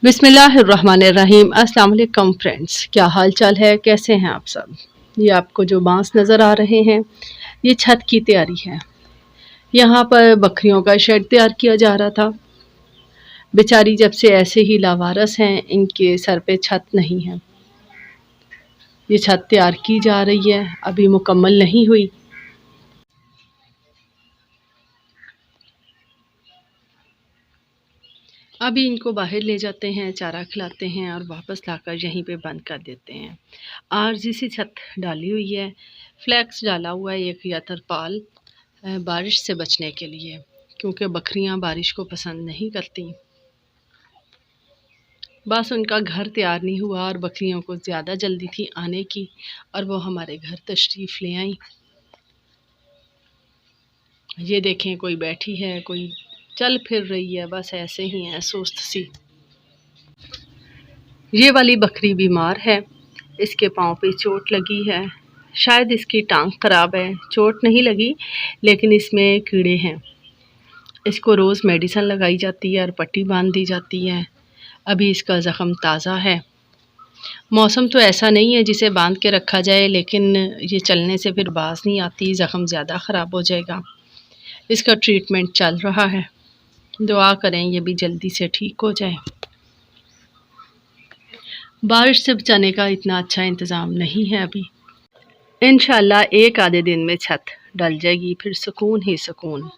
बिस्मिल्लाहिर्रहमानिर्रहीम। अस्सलाम वालेकुम फ्रेंड्स, क्या हाल चाल है, कैसे हैं आप सब। ये आपको जो बांस नज़र आ रहे हैं ये छत की तैयारी है। यहाँ पर बकरियों का शेड तैयार किया जा रहा था। बेचारी जब से ऐसे ही लावारस हैं, इनके सर पे छत नहीं है। ये छत तैयार की जा रही है, अभी मुकम्मल नहीं हुई। अभी इनको बाहर ले जाते हैं, चारा खिलाते हैं और वापस लाकर यहीं पे बंद कर देते हैं। आरजी सी छत डाली हुई है, फ्लैक्स डाला हुआ है एक या तरपाल, बारिश से बचने के लिए, क्योंकि बकरियां बारिश को पसंद नहीं करती। बस उनका घर तैयार नहीं हुआ और बकरियों को ज़्यादा जल्दी थी आने की और वो हमारे घर तशरीफ़ ले आई। ये देखें, कोई बैठी है, कोई चल फिर रही है, बस ऐसे ही है सुस्त सी। ये वाली बकरी बीमार है, इसके पाँव पे चोट लगी है, शायद इसकी टांग ख़राब है। चोट नहीं लगी लेकिन इसमें कीड़े हैं। इसको रोज़ मेडिसिन लगाई जाती है और पट्टी बांध दी जाती है। अभी इसका ज़ख़म ताज़ा है। मौसम तो ऐसा नहीं है जिसे बांध के रखा जाए, लेकिन ये चलने से फिर बाज नहीं आती, ज़ख़म ज़्यादा ख़राब हो जाएगा। इसका ट्रीटमेंट चल रहा है, दुआ करें ये भी जल्दी से ठीक हो जाए। बारिश से बचाने का इतना अच्छा इंतज़ाम नहीं है अभी। इंशाल्लाह एक आधे दिन में छत डल जाएगी, फिर सुकून ही सुकून।